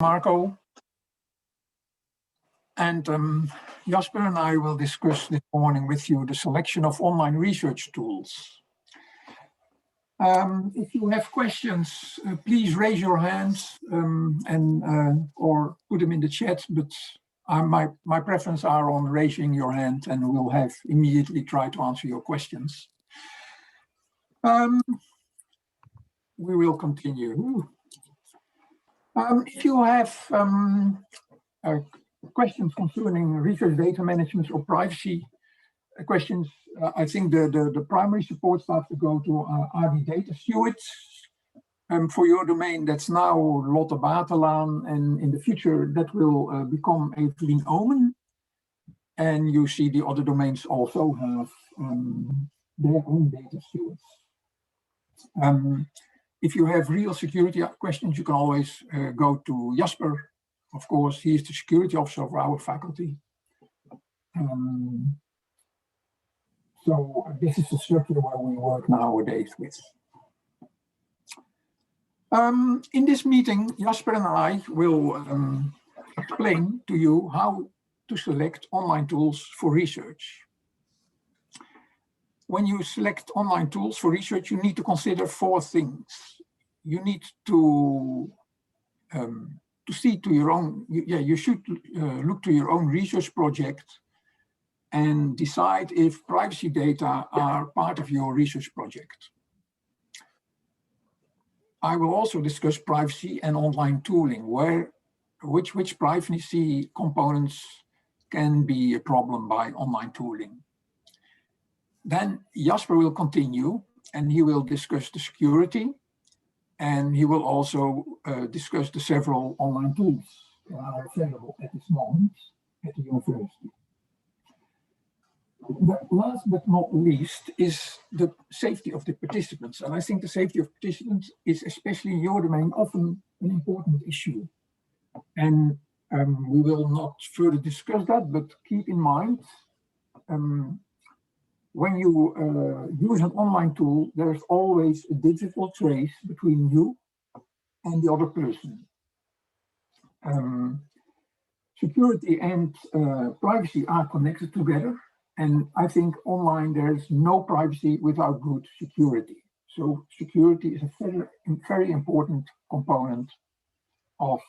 Marco, and Jasper and I will discuss this morning with you the selection of online research tools. If you have questions, please raise your hands or put them in the chat, but my preference are on raising your hand, and we'll have immediately try to answer your questions. We will continue. If you have questions concerning research data management or privacy questions, I think the primary support staff to go to are the data-steward. For your domain, that's now Lotte Batelaan, and in the future that will become Evelien Omen. And you see the other domains also have their own data-stewards. If you have real security questions, you can always go to Jasper. Of course, he is the security officer of our faculty. So this is the structure where we work nowadays with. In this meeting, Jasper and I will explain to you how to select online tools for research. When you select online tools for research, you need to consider 4 things. You need to see to your own, you should look to your own research project and decide if privacy data are part of your research project. I will also discuss privacy and online tooling, which privacy components can be a problem by online tooling. Then Jasper will continue, and he will discuss the security, and he will also discuss the several online tools that are available at this moment at the university. But last but not least is the safety of the participants. And I think the safety of participants is, especially in your domain, often an important issue. And we will not further discuss that, but keep in mind, when you use an online tool, there's always a digital trace between you and the other person. Security and privacy are connected together. And I think online there's no privacy without good security. So security is a very important component of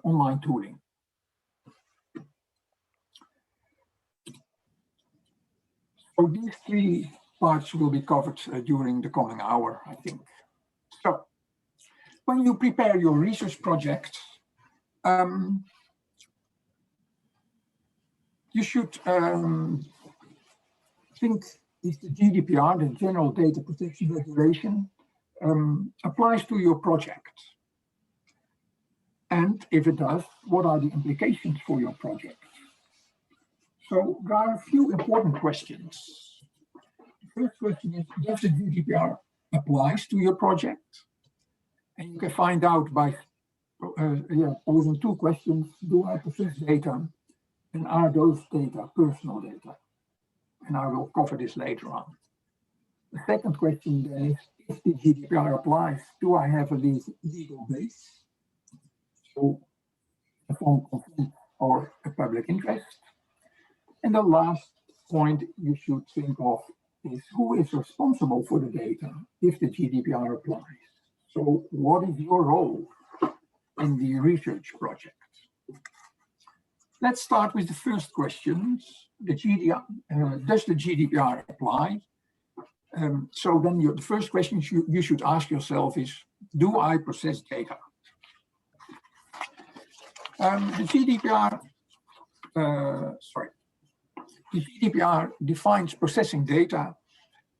online tooling. So these 3 parts will be covered during the coming hour, I think. So when you prepare your research project, you should think if the GDPR, the General Data Protection Regulation, applies to your project. And if it does, what are the implications for your project? So there are a few important questions. The first question is, does the GDPR apply to your project? And you can find out by posing 2 questions. Do I possess data? And are those data personal data? And I will cover this later on. The second question is, if the GDPR applies, do I have a legal base? So a form of consent or a public interest. And the last point you should think of is, who is responsible for the data if the GDPR applies? So what is your role in the research project? Let's start with the first question. Does the GDPR apply? So then the first question you should ask yourself is, do I possess data? The GDPR defines processing data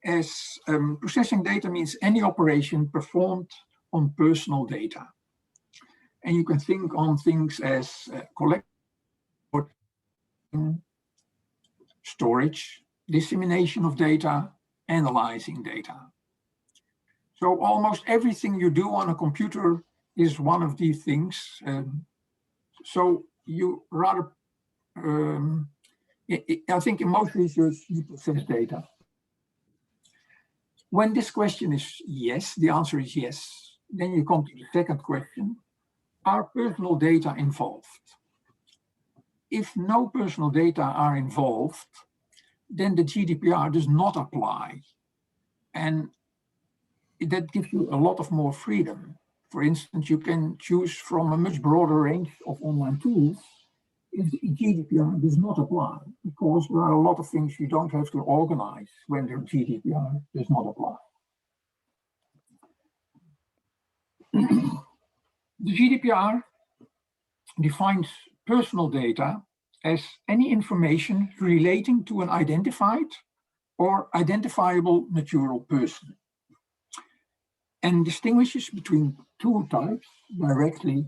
as processing data means any operation performed on personal data. And you can think on things as collecting, storage, dissemination of data, analyzing data. So almost everything you do on a computer is one of these things. So you rather, I think in most research you possess data. When this question is yes, the answer is yes, then you come to the second question. are personal data involved? If no personal data are involved, then the GDPR does not apply. And that gives you a lot of more freedom. For instance, you can choose from a much broader range of online tools if the GDPR does not apply, because there are a lot of things you don't have to organize when the GDPR does not apply. The GDPR defines personal data as any information relating to an identified or identifiable natural person, and distinguishes between two types, directly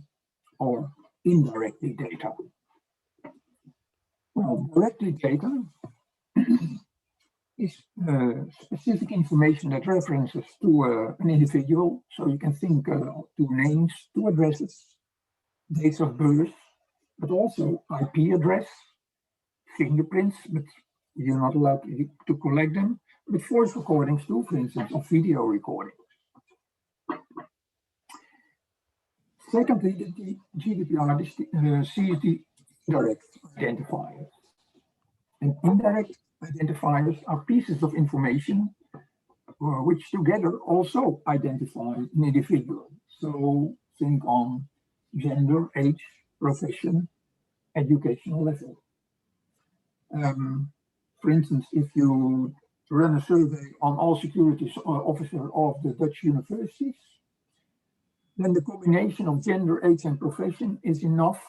or indirectly data. Well, directly data is specific information that references to an individual. So you can think to names, to addresses, dates of birth, but also IP address, fingerprints, but you're not allowed to collect them, but voice recordings too, for instance, or video recordings. Secondly, the GDPR sees the indirect identifiers. And indirect identifiers are pieces of information which together also identify an individual. So think on gender, age, profession, educational level. For instance, if you run a survey on all security officers of the Dutch universities, then the combination of gender, age, and profession is enough,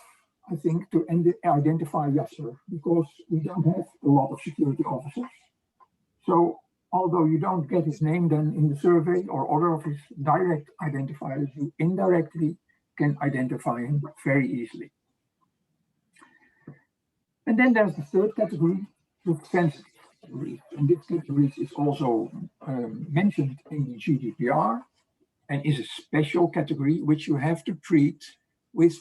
I think, to identify Jasper, because we don't have a lot of security officers. So although you don't get his name then in the survey or other of his direct identifiers, you indirectly can identify him very easily. And then there's the third category, the sensitive category. And this category is also mentioned in the GDPR and is a special category which you have to treat with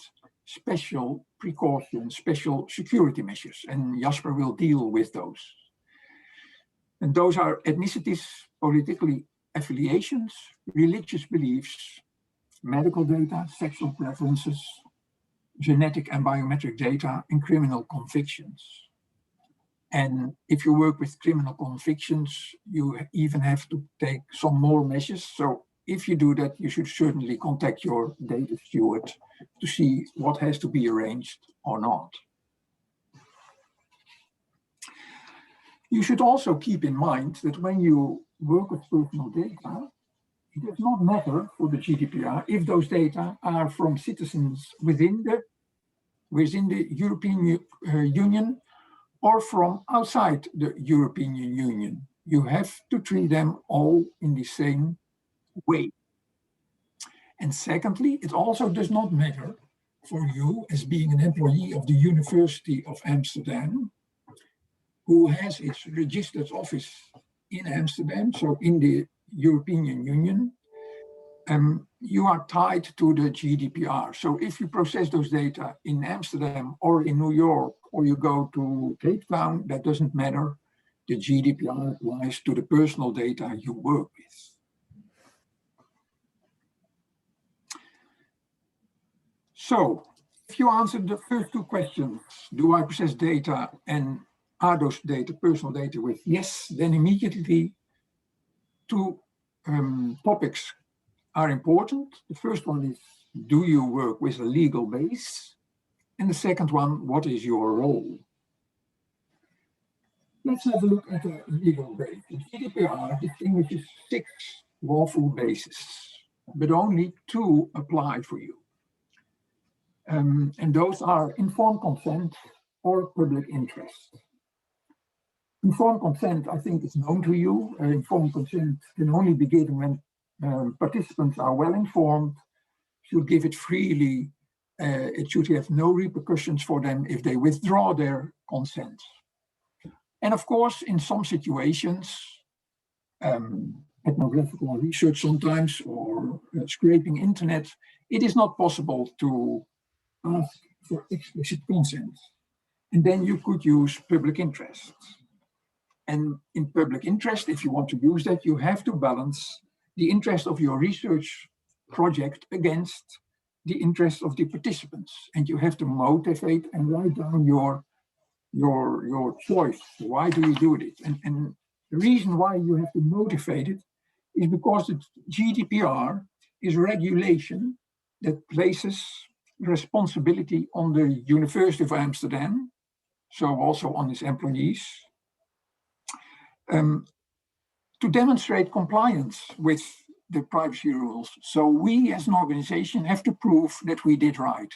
special precautions, special security measures, and Jasper will deal with those. And those are ethnicities, political affiliations, religious beliefs, medical data, sexual preferences, genetic and biometric data, and criminal convictions. And if you work with criminal convictions, you even have to take some more measures. So if you do that, you should certainly contact your data steward to see what has to be arranged or not. You should also keep in mind that when you work with personal data, it does not matter for the GDPR if those data are from citizens within the European Union or from outside the European Union. You have to treat them all in the same way. And secondly, it also does not matter for you as being an employee of the University of Amsterdam, who has its registered office in Amsterdam, so in the European Union. You are tied to the GDPR. So if you process those data in Amsterdam or in New York, or you go to Cape Town, that doesn't matter. The GDPR applies to the personal data you work with. So if you answered the first two questions, do I process data and are those data personal data with yes, then immediately two topics are important. The first one is, do you work with a legal base? And the second one, what is your role? Let's have a look at the legal base. The GDPR distinguishes 6 lawful bases, but only 2 apply for you. And those are informed consent or public interest. Informed consent, I think, is known to you. Informed consent can only be given when participants are well informed, should give it freely. It should have no repercussions for them if they withdraw their consent. And of course, in some situations, ethnographical research sometimes, or scraping internet, it is not possible to ask for explicit consent. And then you could use public interest. And in public interest, if you want to use that, you have to balance the interest of your research project against the interests of the participants, and you have to motivate and write down your choice. Why do you do it? And the reason why you have to motivate it is because the GDPR is regulation that places responsibility on the University of Amsterdam, so also on its employees, to demonstrate compliance with the privacy rules. So we as an organization have to prove that we did right.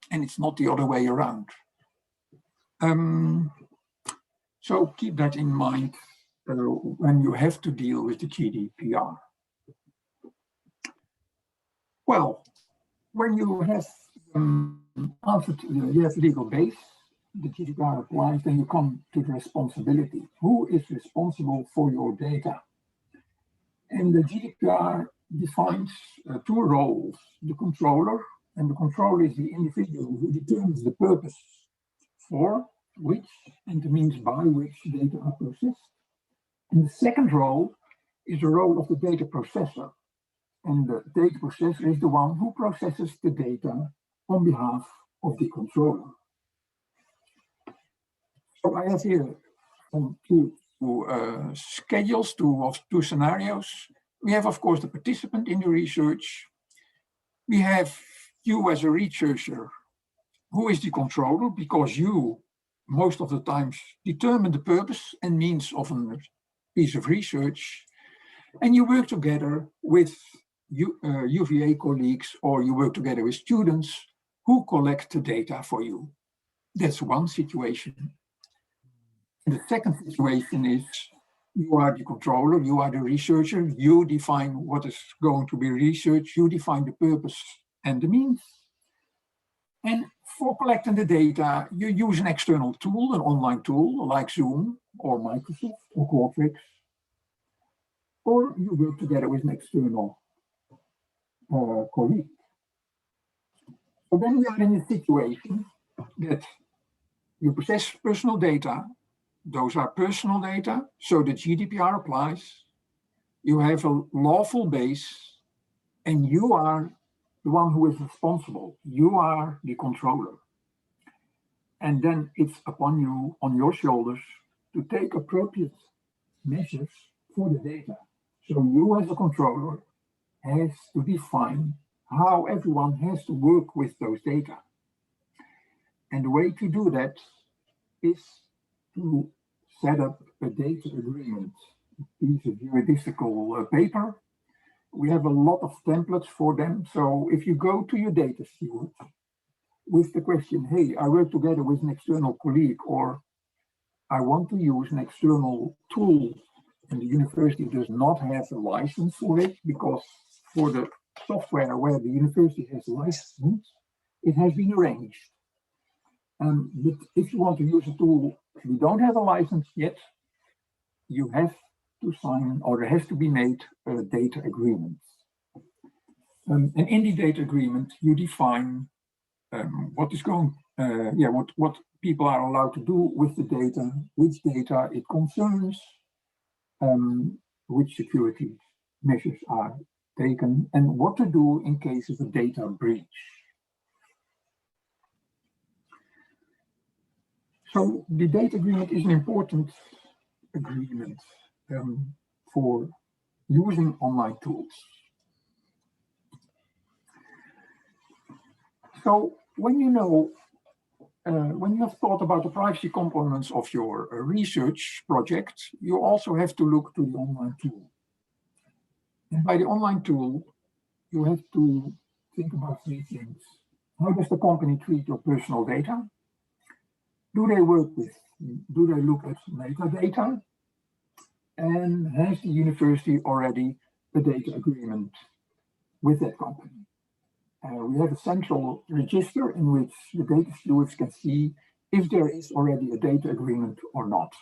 And it's not the other way around. So keep that in mind when you have to deal with the GDPR. Well, when you have you have legal base, the GDPR applies, then you come to the responsibility. Who is responsible for your data? And the GDPR defines two roles: the controller, and the controller is the individual who determines the purpose for which and the means by which data are processed. And the second role is the role of the data processor. And the data processor is the one who processes the data on behalf of the controller. So I have here two schedules, two scenarios. We have, of course, the participant in the research. We have you as a researcher, who is the controller, because you, most of the times, determine the purpose and means of a piece of research. And you work together with UVA colleagues, or you work together with students who collect the data for you. That's one situation. And the second situation is you are the controller, you are the researcher, you define what is going to be researched, you define the purpose and the means. And for collecting the data, you use an external tool, an online tool like Zoom or Microsoft or Qualtrics, or you work together with an external colleague. So then we are in a situation that you possess personal data. Those are personal data, so the GDPR applies. You have a lawful base, and you are the one who is responsible. You are the controller. And then it's upon you, on your shoulders, to take appropriate measures for the data. So you as a controller has to define how everyone has to work with those data. And the way to do that is to set up a data agreement, a piece of juridical paper. We have a lot of templates for them. So if you go to your data steward with the question, hey, I work together with an external colleague, or I want to use an external tool, and the university does not have a license for it, because for the software where the university has a license, it has been arranged. But if you want to use a tool we don't have a license yet, you have to sign, or there has to be made a data agreement. And in the data agreement, you define what is going, what people are allowed to do with the data, which data it concerns, which security measures are taken, and what to do in case of a data breach. So the data agreement is an important agreement for using online tools. So when you know, when you have thought about the privacy components of your research project, you also have to look to the online tool. And by the online tool, you have to think about three things. How does the company treat your personal data? Do they look at metadata? And has the university already a data agreement with that company? We have a central register in which the data stewards can see if there is already a data agreement or not.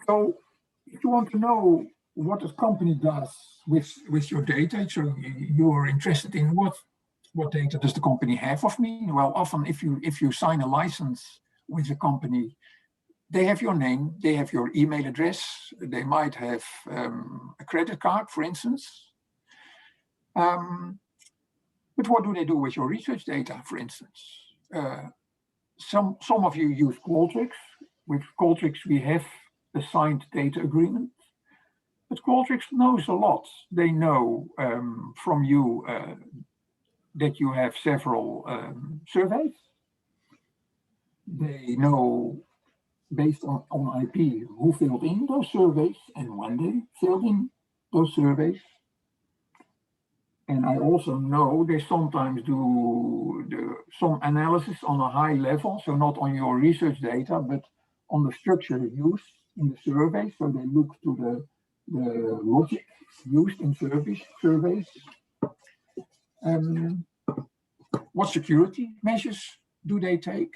So if you want to know what a company does with your data, so you are interested in what data does the company have of me? Well, often if you sign a license with a company, they have your name, they have your email address, they might have a credit card, for instance. But what do they do with your research data, for instance? Some of you use Qualtrics. With Qualtrics, we have a signed data agreement. But Qualtrics knows a lot. They know from you that you have several surveys. They know, based on IP, who filled in those surveys and when they filled in those surveys. And I also know they sometimes do some analysis on a high level, so not on your research data, but on the structure used in the survey. So they look to the logic used in surveys. What security measures do they take?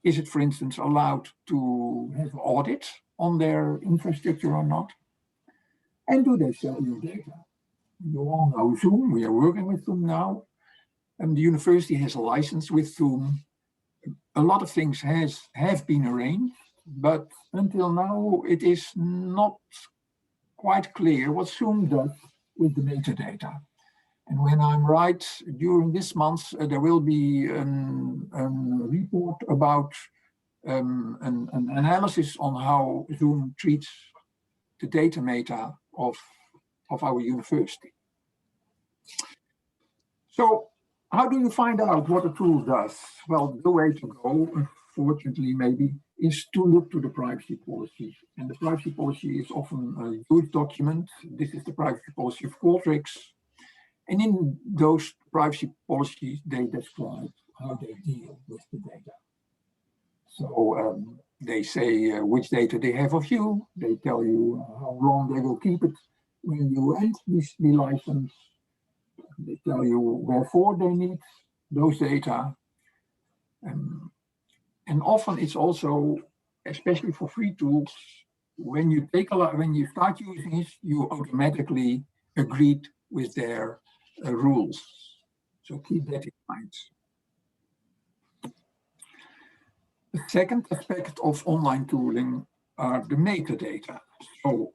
Is it, for instance, allowed to have an audit on their infrastructure or not? And do they sell your data? You all know Zoom. We are working with Zoom now. And the university has a license with Zoom. A lot of things have been arranged, but until now it is not quite clear what Zoom does with the metadata. And when I'm right, during this month, there will be a report about an analysis on how Zoom treats the data meta of our university. So how do you find out what a tool does? Well, the way to go, unfortunately, maybe, is to look to the privacy policy. And the privacy policy is often a huge document. This is the privacy policy of Qualtrics. And in those privacy policies, they describe how they deal with the data. So they say which data they have of you. They tell you how long they will keep it when you end the license. They tell you wherefore they need those data. And often it's also, especially for free tools, when you start using it, you automatically agreed with their rules. So keep that in mind. The second aspect of online tooling are the metadata. So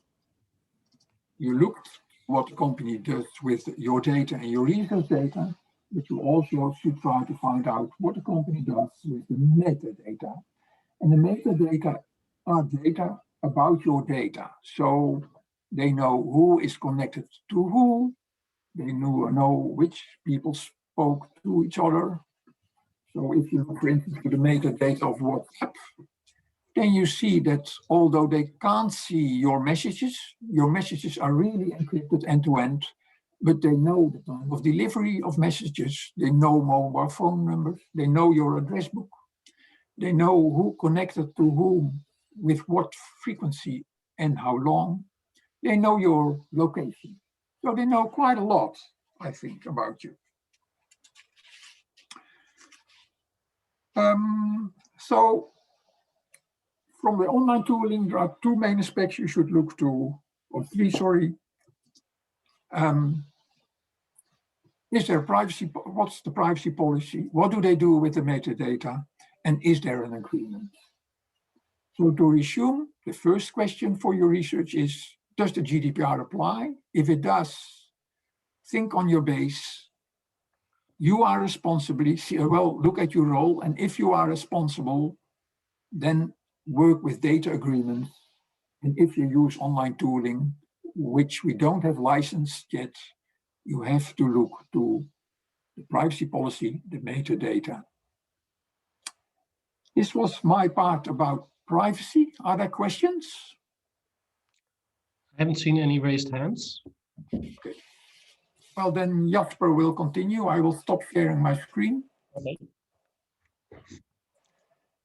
you look what the company does with your data and your research data, but you also should try to find out what the company does with the metadata. And the metadata are data about your data. So they know who is connected to who, they know which people spoke to each other. So if you look, for instance, to the metadata of WhatsApp, then you see that although they can't see your messages are really encrypted end-to-end, but they know the time of delivery of messages, they know mobile phone numbers, they know your address book, they know who connected to whom, with what frequency and how long, they know your location. So they know quite a lot, I think, about you. So from the online tooling, there are two main aspects you should look to, or three, sorry. Is there privacy? What's the privacy policy? What do they do with the metadata? And is there an agreement? So to resume, the first question for your research is, does the GDPR apply? If it does, think on your base. You are responsible, well, look at your role, and if you are responsible, then work with data agreements. And if you use online tooling, which we don't have licensed yet, you have to look to the privacy policy, the metadata. This was my part about privacy. Are there questions? I haven't seen any raised hands. Okay. Well, then Jasper will continue. I will stop sharing my screen. Okay.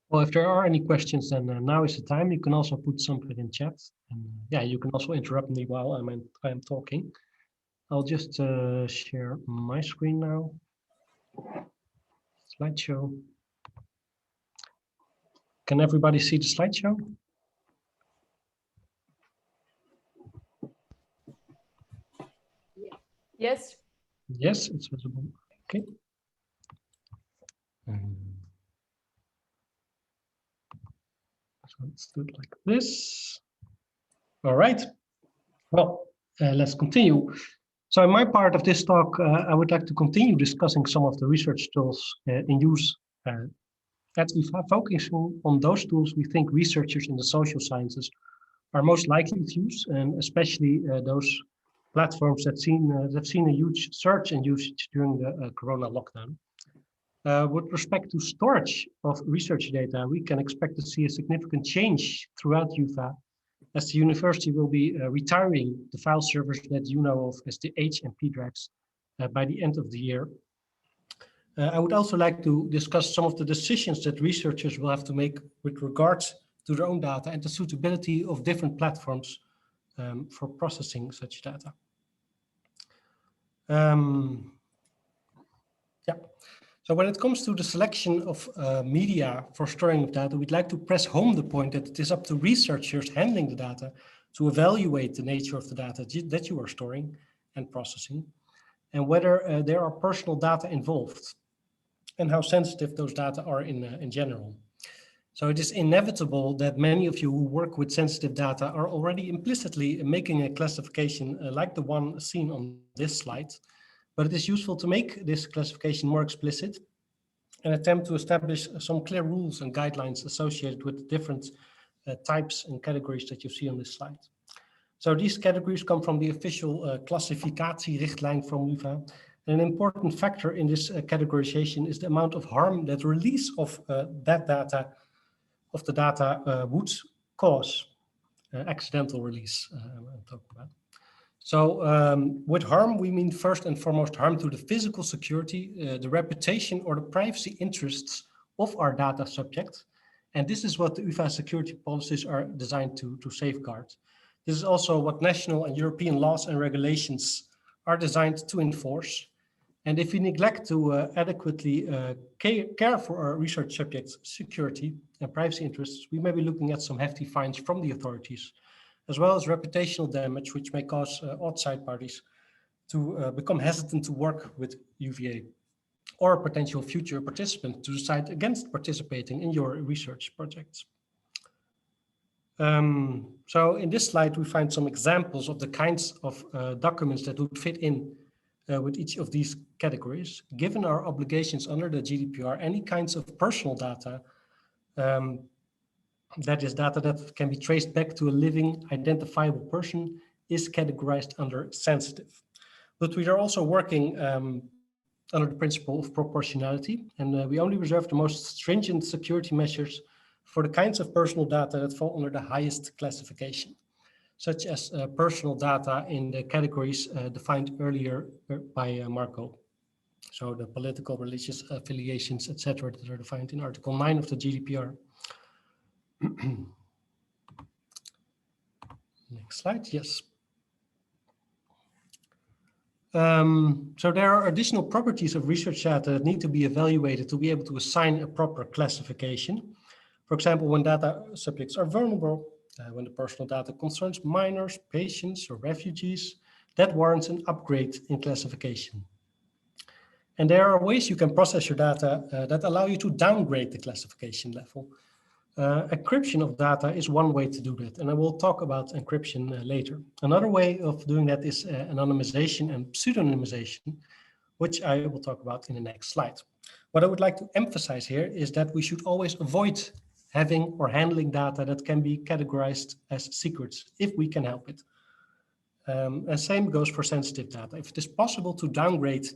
Well, if there are any questions, then now is the time. You can also put something in chat. And yeah, you can also interrupt me while I'm talking. I'll just share my screen now. Slideshow. Can everybody see the slideshow? Yes. Yes, it's visible. Okay. So let's do it like this. All right. Well, let's continue. So in my part of this talk, I would like to continue discussing some of the research tools in use at UvA, focusing on those tools we think researchers in the social sciences are most likely to use, and especially those platforms that have seen a huge surge in usage during the corona lockdown. With respect to storage of research data, we can expect to see a significant change throughout UvA, as the university will be retiring the file servers that you know of as the H and P drives by the end of the year. I would also like to discuss some of the decisions that researchers will have to make with regards to their own data and the suitability of different platforms for processing such data. Yeah. So when it comes to the selection of media for storing of data, we'd like to press home the point that it is up to researchers handling the data to evaluate the nature of the data that you are storing and processing, and whether there are personal data involved, and how sensitive those data are in general. So it is inevitable that many of you who work with sensitive data are already implicitly making a classification like the one seen on this slide, but it is useful to make this classification more explicit and attempt to establish some clear rules and guidelines associated with the different types and categories that you see on this slide. So these categories come from the official classificatierichtlijn from UvA. An important factor in this categorization is the amount of harm that release of that data, of the data, would cause. Accidental release, I'm talking about. So with harm, we mean first and foremost harm to the physical security, the reputation or the privacy interests of our data subject. And this is what the UvA security policies are designed to safeguard. This is also what national and European laws and regulations are designed to enforce. And if we neglect to adequately care for our research subjects' security and privacy interests, we may be looking at some hefty fines from the authorities, as well as reputational damage, which may cause outside parties to become hesitant to work with UVA, or a potential future participant to decide against participating in your research projects. So in this slide, we find some examples of the kinds of documents that would fit in with each of these categories. Given our obligations under the GDPR, any kinds of personal data, that is data that can be traced back to a living identifiable person, is categorized under sensitive. But we are also working under the principle of proportionality, and we only reserve the most stringent security measures for the kinds of personal data that fall under the highest classification, such as personal data in the categories defined earlier by Marco. So the political, religious affiliations, etc., that are defined in Article 9 of the GDPR. Next slide, yes. So there are additional properties of research data that need to be evaluated to be able to assign a proper classification. For example, when data subjects are vulnerable, when the personal data concerns minors, patients, or refugees, that warrants an upgrade in classification. And there are ways you can process your data that allow you to downgrade the classification level. Encryption of data is one way to do that, and I will talk about encryption later. Another way of doing that is anonymization and pseudonymization, which I will talk about in the next slide. What I would like to emphasize here is that we should always avoid having or handling data that can be categorized as secrets, if we can help it. And same goes for sensitive data. If it is possible to downgrade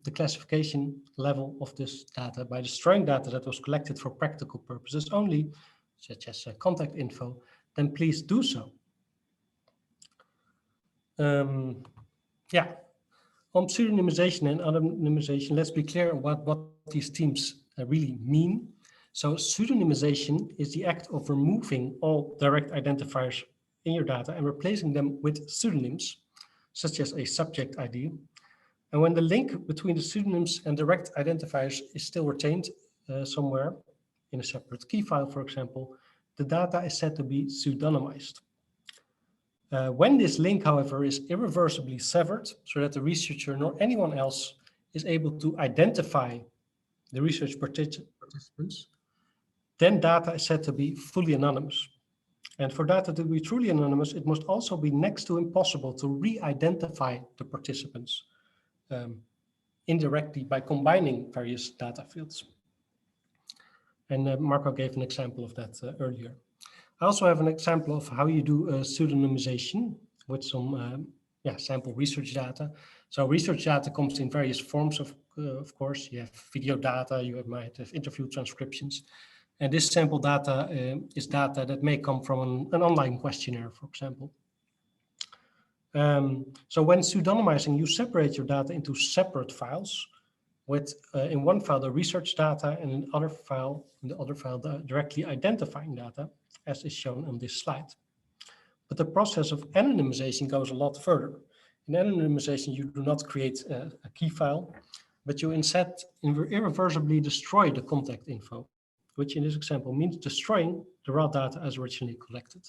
the classification level of this data by destroying data that was collected for practical purposes only, such as contact info, then please do so. Yeah, on pseudonymization and anonymization, let's be clear about what these themes really mean. So pseudonymization is the act of removing all direct identifiers in your data and replacing them with pseudonyms, such as a subject ID. And when the link between the pseudonyms and direct identifiers is still retained somewhere in a separate key file, for example, the data is said to be pseudonymized. When this link, however, is irreversibly severed so that the researcher nor anyone else is able to identify the research participants, then data is said to be fully anonymous. And for data to be truly anonymous, it must also be next to impossible to re-identify the participants indirectly by combining various data fields. And Marco gave an example of that earlier. I also have an example of how you do pseudonymization with some sample research data. So research data comes in various forms, of course. You have video data, you might have interview transcriptions. And this sample data is data that may come from an online questionnaire, for example. So when pseudonymizing, you separate your data into separate files with in one file the research data and in the other file the directly identifying data, as is shown on this slide. But the process of anonymization goes a lot further. In anonymization, you do not create a key file, but you instead irreversibly destroy the contact info, which in this example means destroying the raw data as originally collected.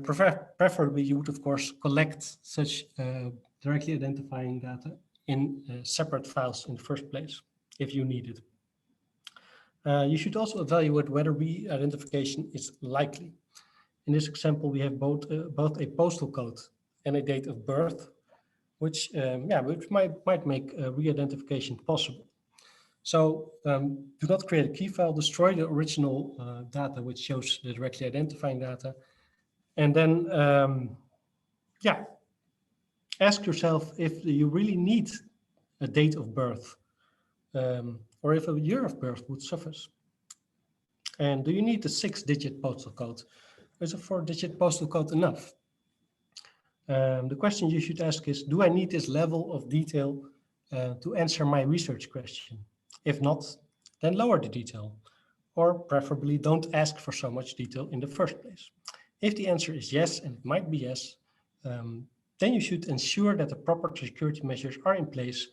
Preferably, you would of course collect such directly identifying data in separate files in the first place, if you need it. You should also evaluate whether re-identification is likely. In this example, we have both a postal code and a date of birth, which might make re-identification possible. So do not create a key file, destroy the original data, which shows the directly identifying data. And then, ask yourself if you really need a date of birth or if a year of birth would suffice. And do you need the 6-digit postal code? Is a 4-digit postal code enough? The question you should ask is, do I need this level of detail to answer my research question? If not, then lower the detail, or preferably don't ask for so much detail in the first place. If the answer is yes, and it might be yes, then you should ensure that the proper security measures are in place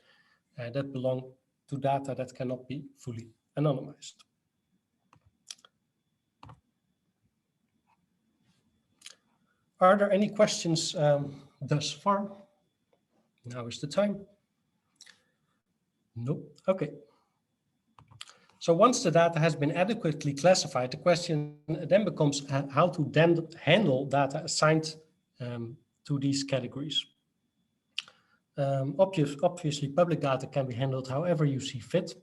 that belong to data that cannot be fully anonymized. Are there any questions thus far? Now is the time. Nope. Okay. So once the data has been adequately classified, the question then becomes how to then handle data assigned to these categories. Obviously, public data can be handled however you see fit,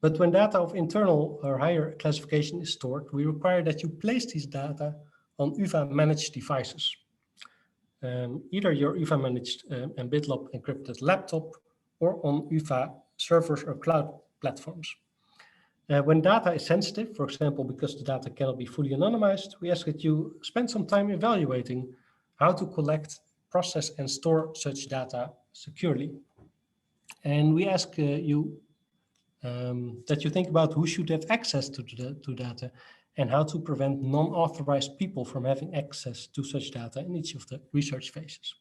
but when data of internal or higher classification is stored, we require that you place these data on UVA-managed devices. Either your UVA-managed and BitLab encrypted laptop or on UVA servers or cloud platforms. When data is sensitive, for example, because the data cannot be fully anonymized, we ask that you spend some time evaluating how to collect, process, and store such data securely. And we ask you that you think about who should have access to data and how to prevent non-authorized people from having access to such data in each of the research phases.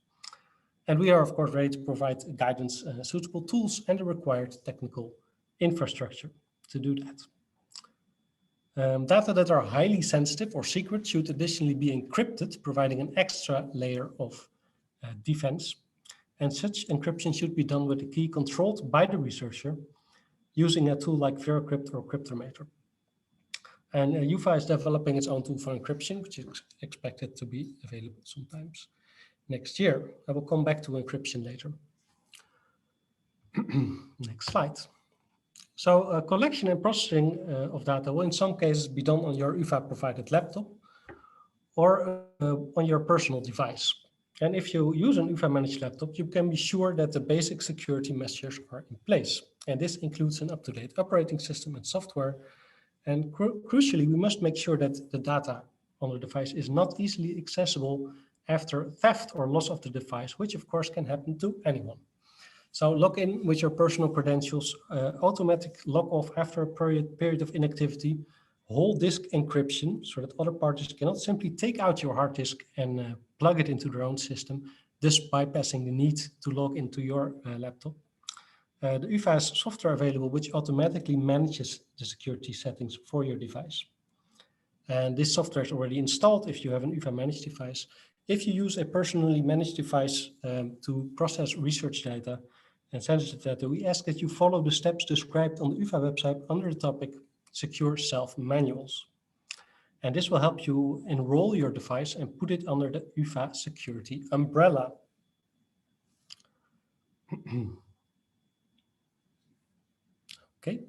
And we are, of course, ready to provide guidance, suitable tools, and the required technical infrastructure to do that. Data that are highly sensitive or secret should additionally be encrypted, providing an extra layer of defense. And such encryption should be done with a key controlled by the researcher using a tool like VeraCrypt or Cryptomator. And UVA is developing its own tool for encryption, which is expected to be available sometimes next year. I will come back to encryption later. Next slide. So collection and processing of data will in some cases be done on your UVA provided laptop or on your personal device. And if you use an UVA managed laptop, you can be sure that the basic security measures are in place. And this includes an up-to-date operating system and software. And crucially, we must make sure that the data on the device is not easily accessible after theft or loss of the device, which of course can happen to anyone. So log in with your personal credentials, automatic log off after a period of inactivity, whole disk encryption so that other parties cannot simply take out your hard disk and plug it into their own system, thus bypassing the need to log into your laptop. The UVA has software available which automatically manages the security settings for your device. And this software is already installed if you have an UVA managed device. If you use a personally managed device to process research data and sensitive data, we ask that you follow the steps described on the UVA website under the topic secure self-manuals. And this will help you enroll your device and put it under the UvA security umbrella. Okay.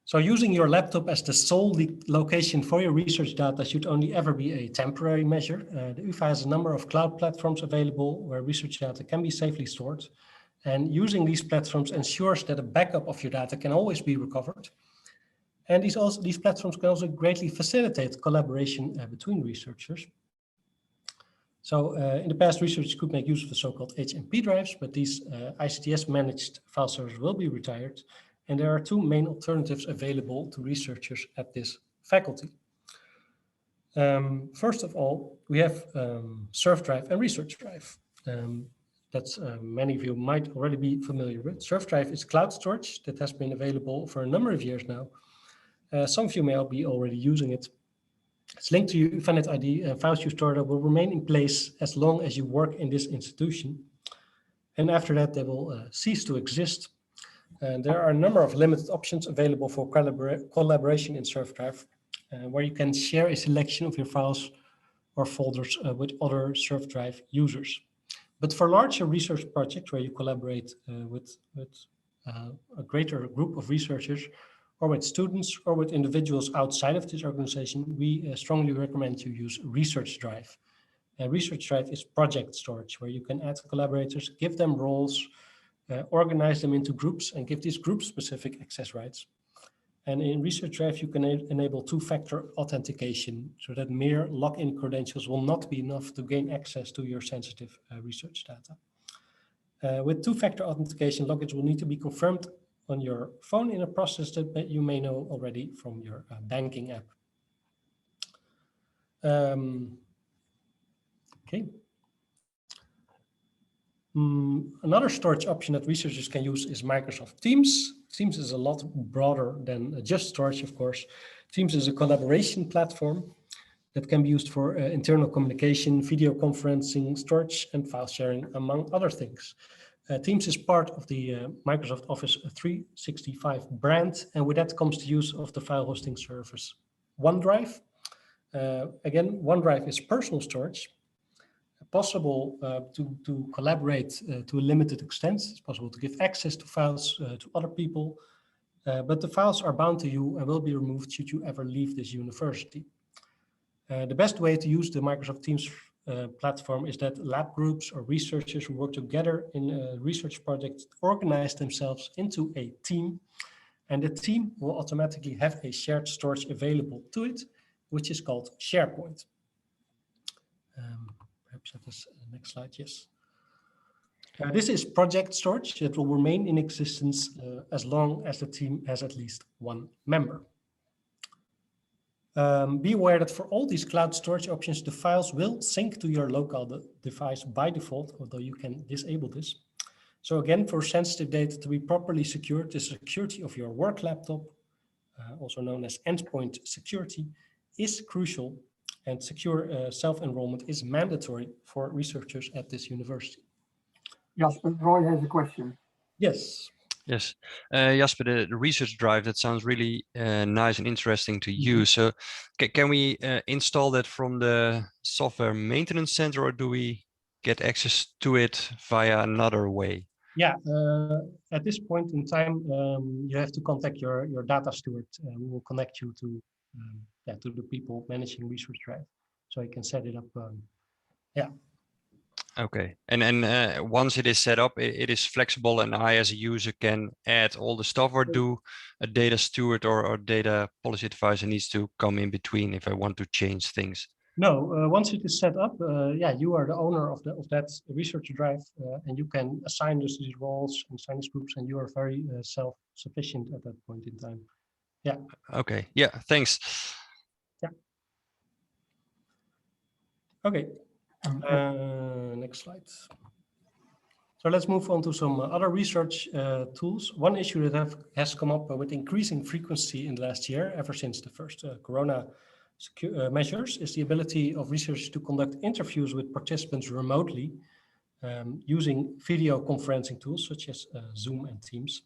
So using your laptop as the sole location for your research data should only ever be a temporary measure. The UvA has a number of cloud platforms available where research data can be safely stored. And using these platforms ensures that a backup of your data can always be recovered. And these platforms can also greatly facilitate collaboration between researchers. So in the past, researchers could make use of the so-called HMP drives, but these ICTS managed file servers will be retired. And there are two main alternatives available to researchers at this faculty. First of all, we have SurfDrive and Research Drive. That's many of you might already be familiar with. SurfDrive is cloud storage that has been available for a number of years now. Some of you may be already using it. It's linked to your UvANet ID, and files you store will remain in place as long as you work in this institution. And after that, they will cease to exist. And there are a number of limited options available for collaboration in SurfDrive, where you can share a selection of your files or folders with other SurfDrive users. But for larger research projects where you collaborate with a greater group of researchers, or with students, or with individuals outside of this organization, we strongly recommend you use Research Drive. Research Drive is project storage, where you can add collaborators, give them roles, organize them into groups, and give these groups specific access rights. And in Research Drive, you can enable two-factor authentication, so that mere login credentials will not be enough to gain access to your sensitive research data. With two-factor authentication, logins will need to be confirmed on your phone in a process that you may know already from your banking app. Okay. Another storage option that researchers can use is Microsoft Teams. Teams is a lot broader than just storage, of course. Teams is a collaboration platform that can be used for internal communication, video conferencing, storage, and file sharing, among other things. Teams is part of the Microsoft Office 365 brand, and with that comes the use of the file hosting service OneDrive. Again, OneDrive is personal storage, possible to collaborate to a limited extent. It's possible to give access to files to other people, but the files are bound to you and will be removed should you ever leave this university. The best way to use the Microsoft Teams platform is that lab groups or researchers who work together in a research project organize themselves into a team, and the team will automatically have a shared storage available to it, which is called SharePoint. Perhaps that is the next slide, yes. This is project storage that will remain in existence as long as the team has at least one member. Be aware that for all these cloud storage options, the files will sync to your local device by default, although you can disable this. So again, for sensitive data to be properly secured, the security of your work laptop, also known as endpoint security, is crucial, and secure self-enrollment is mandatory for researchers at this university. Jasper, Roy has a question. Yes. Yes, Jasper, the research drive, that sounds really nice and interesting to use. So can we install that from the software maintenance center, or do we get access to it via another way? Yeah, at this point in time, you have to contact your data steward. We will connect you to the people managing Research Drive, so you can set it up. Yeah. Okay, and once it is set up, it is flexible, and I as a user can add all the stuff, or do a data steward or data policy advisor needs to come in between if I want to change things? No, once it is set up, yeah, you are the owner of that Research Drive, and you can assign these roles and assign these groups, and you are very self-sufficient at that point in time. Yeah. Okay. Yeah. Thanks. Yeah. Okay. Next slide. So let's move on to some other research tools. One issue that has come up with increasing frequency in the last year, ever since the first corona measures, is the ability of researchers to conduct interviews with participants remotely using video conferencing tools such as Zoom and Teams.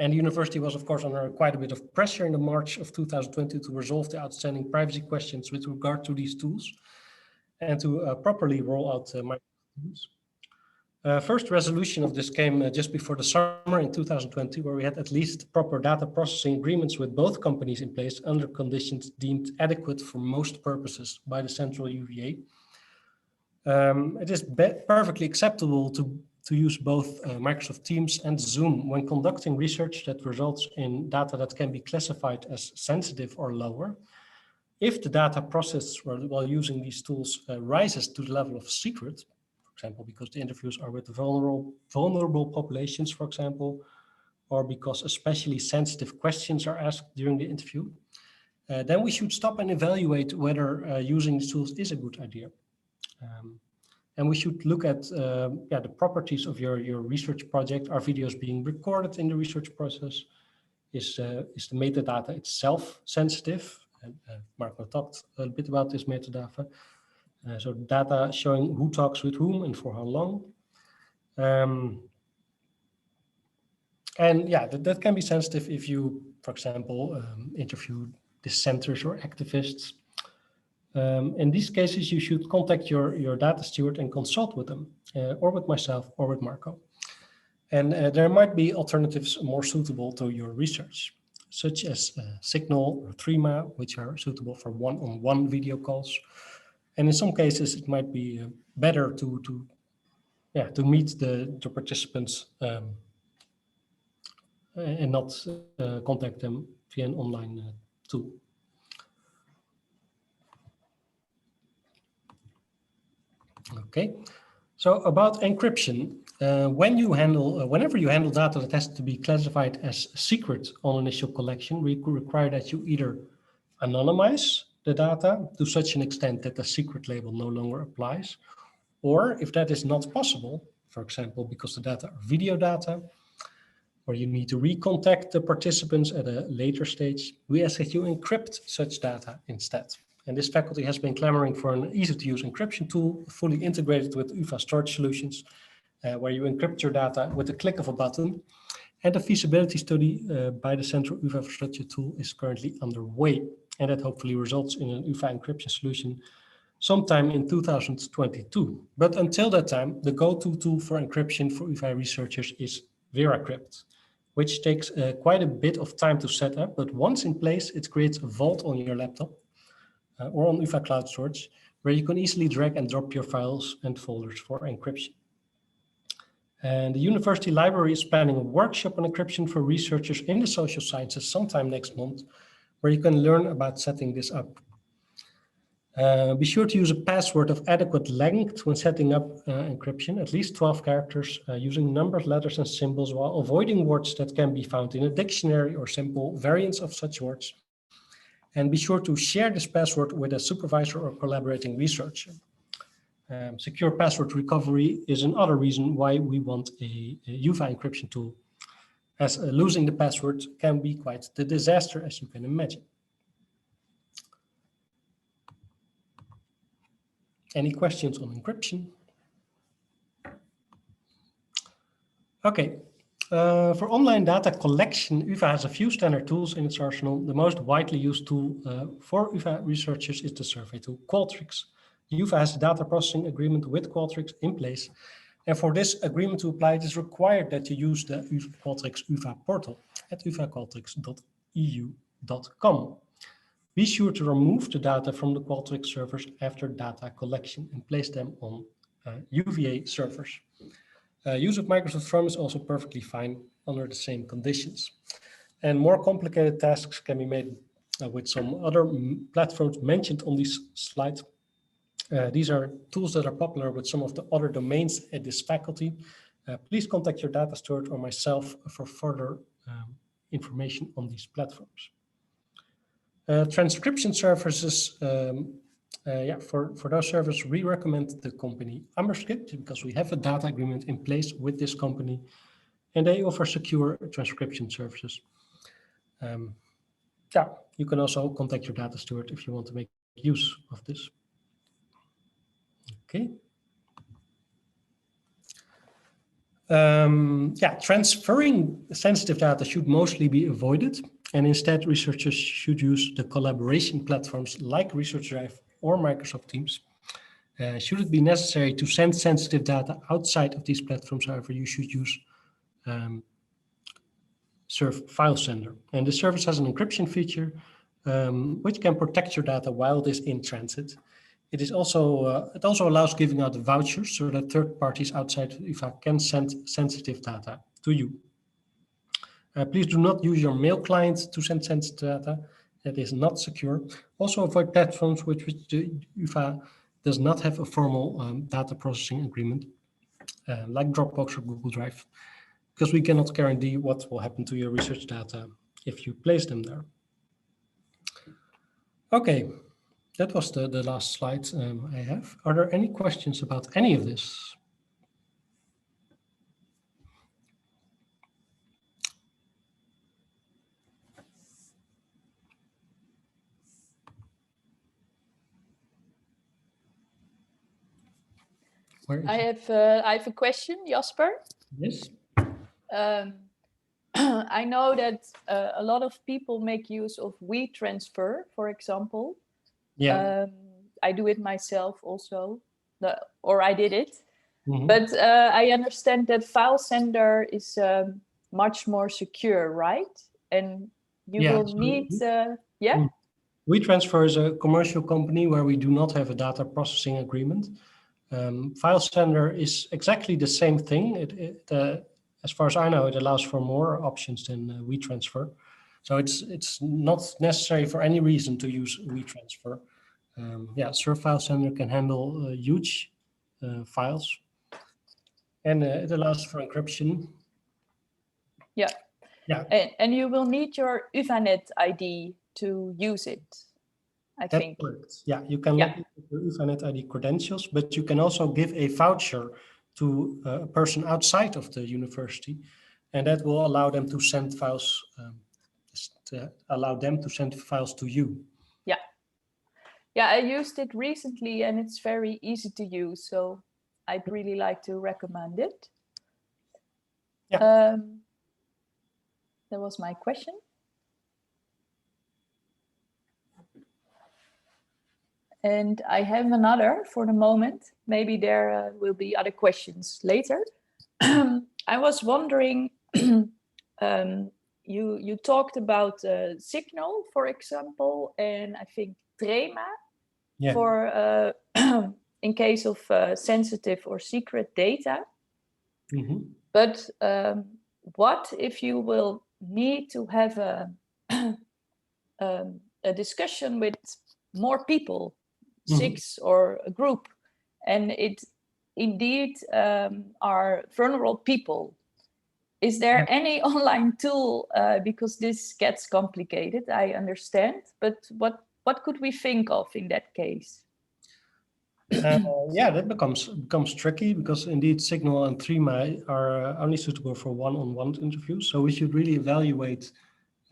And the university was, of course, under quite a bit of pressure in the March of 2020 to resolve the outstanding privacy questions with regard to these tools and to properly roll out Microsoft Teams. First resolution of this came just before the summer in 2020, where we had at least proper data processing agreements with both companies in place under conditions deemed adequate for most purposes by the central UVA. It is perfectly acceptable to use both Microsoft Teams and Zoom when conducting research that results in data that can be classified as sensitive or lower. If the data processed while using these tools rises to the level of secret, for example, because the interviews are with vulnerable populations, for example, or because especially sensitive questions are asked during the interview, then we should stop and evaluate whether using these tools is a good idea. And we should look at the properties of your research project. Are videos being recorded in the research process? Is the metadata itself sensitive? And Marco talked a little bit about this metadata. So data showing who talks with whom and for how long. And yeah, that can be sensitive if you, for example, interview dissenters or activists. In these cases, you should contact your data steward and consult with them, or with myself, or with Marco. And there might be alternatives more suitable to your research, such as Signal or Threema, which are suitable for one-on-one video calls. And in some cases, it might be better to meet the participants and not contact them via an online tool. Okay, so about encryption, whenever you handle data that has to be classified as secret on initial collection, we require that you either anonymize the data to such an extent that the secret label no longer applies, or if that is not possible, for example, because the data are video data, or you need to recontact the participants at a later stage, we ask that you encrypt such data instead. And this faculty has been clamoring for an easy-to-use encryption tool fully integrated with UvA storage solutions, where you encrypt your data with the click of a button. And the feasibility study by the Central UvA Infrastructure tool is currently underway, and that hopefully results in an UvA encryption solution sometime in 2022. But until that time, the go-to tool for encryption for UvA researchers is VeraCrypt, which takes quite a bit of time to set up, but once in place, it creates a vault on your laptop or on UvA Cloud Storage, where you can easily drag and drop your files and folders for encryption. And the university library is planning a workshop on encryption for researchers in the social sciences sometime next month, where you can learn about setting this up. Be sure to use a password of adequate length when setting up encryption, at least 12 characters, using numbers, letters, and symbols, while avoiding words that can be found in a dictionary or simple variants of such words. And be sure to share this password with a supervisor or collaborating researcher. Secure password recovery is another reason why we want a UvA encryption tool, as losing the password can be quite the disaster, as you can imagine. Any questions on encryption? Okay, for online data collection, UvA has a few standard tools in its arsenal. The most widely used tool for UvA researchers is the survey tool Qualtrics. UvA has a data processing agreement with Qualtrics in place. And for this agreement to apply, it is required that you use the Qualtrics UvA portal at uvaqualtrics.eu.com. Be sure to remove the data from the Qualtrics servers after data collection and place them on UVA servers. Use of Microsoft Form is also perfectly fine under the same conditions. And more complicated tasks can be made with some other platforms mentioned on this slide. These are tools that are popular with some of the other domains at this faculty. Please contact your data steward or myself for further information on these platforms. Transcription services, for those servers, we recommend the company Amberscript because we have a data agreement in place with this company and they offer secure transcription services. You can also contact your data steward if you want to make use of this. Okay. Yeah, transferring sensitive data should mostly be avoided. And instead, researchers should use the collaboration platforms like Research Drive or Microsoft Teams. Should it be necessary to send sensitive data outside of these platforms, however, you should use Serve File Sender. And the service has an encryption feature which can protect your data while it is in transit. It is also it also allows giving out vouchers so that third parties outside IFA can send sensitive data to you. Please do not use your mail client to send sensitive data. It is not secure. Also avoid platforms which the IFA does not have a formal data processing agreement, like Dropbox or Google Drive, because we cannot guarantee what will happen to your research data if you place them there. Okay, that was the last slide I have. Are there any questions about any of this? I have a question, Jasper. Yes. I know that a lot of people make use of WeTransfer, for example. Yeah. I do it myself also, or I did it. Mm-hmm. But I understand that File Sender is much more secure, right? And you will need, yeah? WeTransfer is a commercial company where we do not have a data processing agreement. File Sender is exactly the same thing. As far as I know, it allows for more options than WeTransfer. So it's not necessary for any reason to use WeTransfer. Yeah, Serve File Sender can handle huge files, and it allows for encryption. Yeah. Yeah. And you will need your UVANet ID to use it, I think. Correct. Yeah, you can log into your UVANet ID credentials, but you can also give a voucher to a person outside of the university, and that will allow them to send files. To you. Yeah. Yeah, I used it recently, and it's very easy to use. So I'd really like to recommend it. Yeah. That was my question. And I have another for the moment. Maybe there will be other questions later. I was wondering, you talked about Signal, for example, and I think Trema for in case of sensitive or secret data. Mm-hmm. But what if you will need to have a discussion with more people, 6 or a group, and it indeed are vulnerable people? Is there any online tool, because this gets complicated, I understand, but what could we think of in that case? Yeah, that becomes tricky, because indeed Signal and Trema are only suitable for one-on-one interviews. So we should really evaluate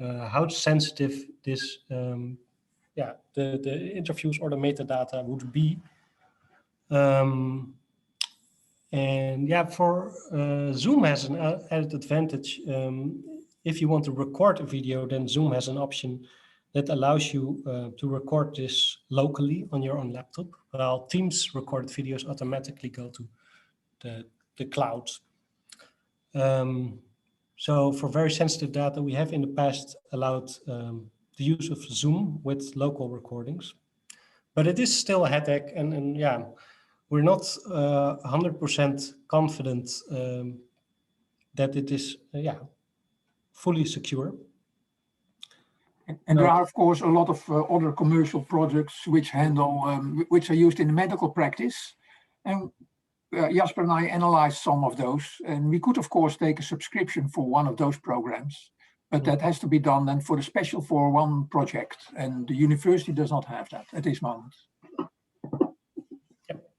how sensitive this, the interviews or the metadata would be. And yeah, for Zoom has an added advantage. If you want to record a video, then Zoom has an option that allows you to record this locally on your own laptop, while Teams recorded videos automatically go to the cloud. So for very sensitive data, we have in the past allowed the use of Zoom with local recordings, but it is still a headache, and yeah, we're not 100% confident that it is fully secure. And there are, of course, a lot of other commercial projects which handle, which are used in medical practice. And Jasper and I analyzed some of those, and we could, of course, take a subscription for one of those programs, but that has to be done then for the special for one project, and the university does not have that at this moment. Yep.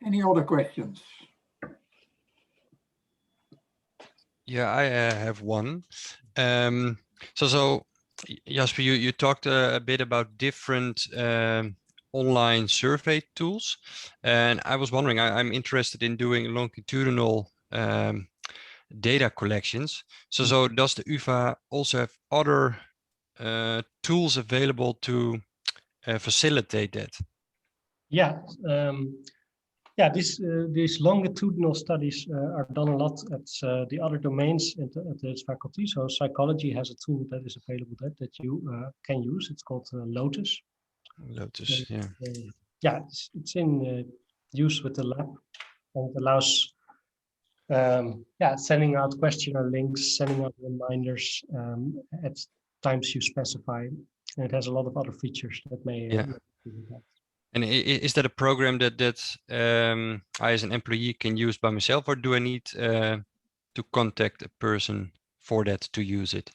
Any other questions? Yeah, I have one. So Jasper, you talked a bit about different online survey tools, and I was wondering, I'm interested in doing longitudinal data collections. So does the UvA also have other tools available to facilitate that? Yeah, yeah. These longitudinal studies are done a lot at the other domains at this faculty. So psychology has a tool that is available that you can use. It's called Lotus. Lotus, yeah. Yeah, it's in use with the lab, and it allows yeah, sending out questionnaire links, sending out reminders at times you specify, and it has a lot of other features that may do that. And is that a program that I as an employee can use by myself, or do I need to contact a person for that to use it?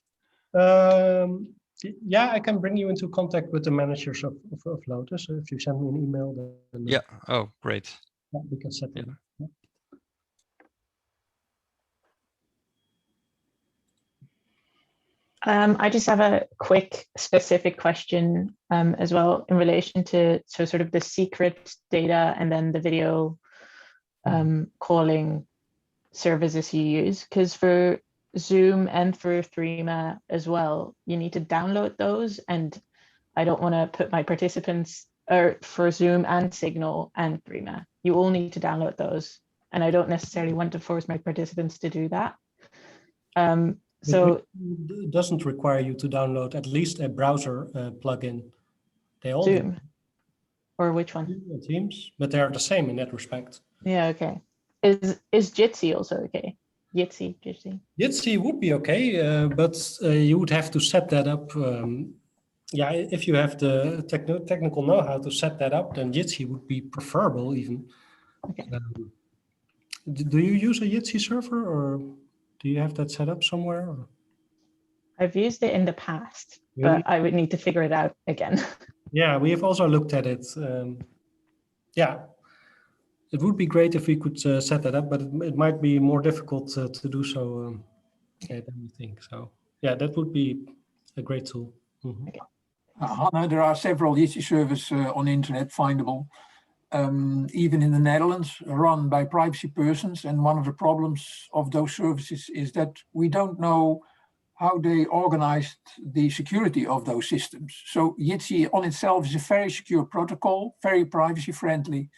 Yeah, I can bring you into contact with the managers of Lotus. If you send me an email, then Yeah. Oh, great. yeah, we can set that up. Yeah. I just have a quick specific question as well in relation to sort of the secret data and then the video calling services you use, because for Zoom and for Threema as well, you need to download those, and I don't want to put my participants, or for Zoom and Signal and Threema, you all need to download those, and I don't necessarily want to force my participants to do that. So it doesn't require you to download at least a browser plugin. They all Zoom, do. or which one? Teams, but they are the same in that respect. Yeah, okay. Is Jitsi also okay? Jitsi. Jitsi would be okay, but you would have to set that up. Yeah, if you have the technical know-how to set that up, then Jitsi would be preferable even. Okay. Do you use a Jitsi server, or do you have that set up somewhere? Or? I've used it in the past, Really? but I would need to figure it out again. Yeah, we have also looked at it. Yeah, it would be great if we could set that up, but it might be more difficult to do so than we think. So yeah, that would be a great tool. Mm-hmm. Okay. Hannah, there are several Jitsi servers on the internet findable, even in the Netherlands, run by privacy persons. And one of the problems of those services is that we don't know how they organized the security of those systems. So Jitsi on itself is a very secure protocol, very privacy friendly.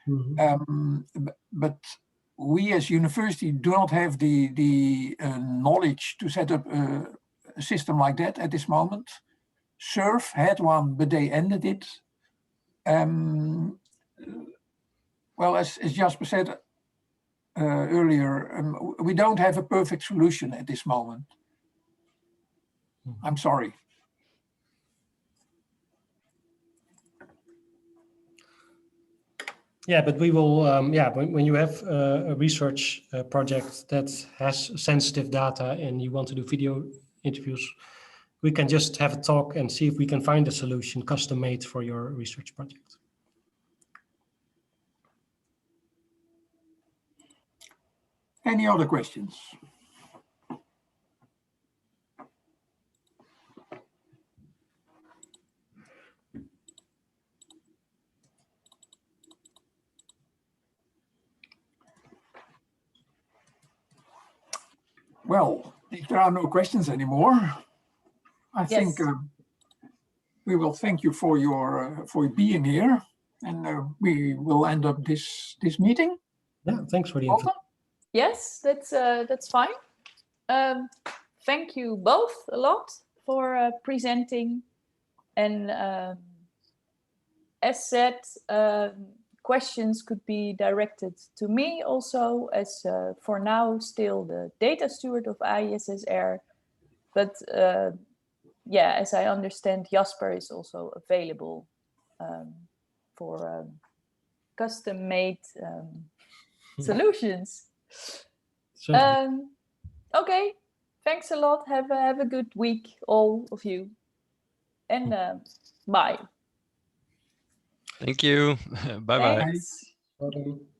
Mm-hmm. But we as university do not have the knowledge to set up a system like that at this moment. Surf had one, but they ended it. Well, as Jasper said earlier, we don't have a perfect solution at this moment. I'm sorry. Yeah, but we will, yeah, when you have a research project that has sensitive data and you want to do video interviews, we can just have a talk and see if we can find a solution custom made for your research project. Any other questions? Well, if there are no questions anymore, I think we will thank you for your being here, and we will end up this meeting. Yeah, thanks for the info. Yes, that's fine. Thank you both a lot for presenting, and as said, questions could be directed to me also, as for now still the data steward of ISSR, but yeah, as I understand, Jasper is also available for custom-made solutions. Okay, thanks a lot. Have a good week, all of you, and bye. Thank you. Bye-bye. Thanks. Bye.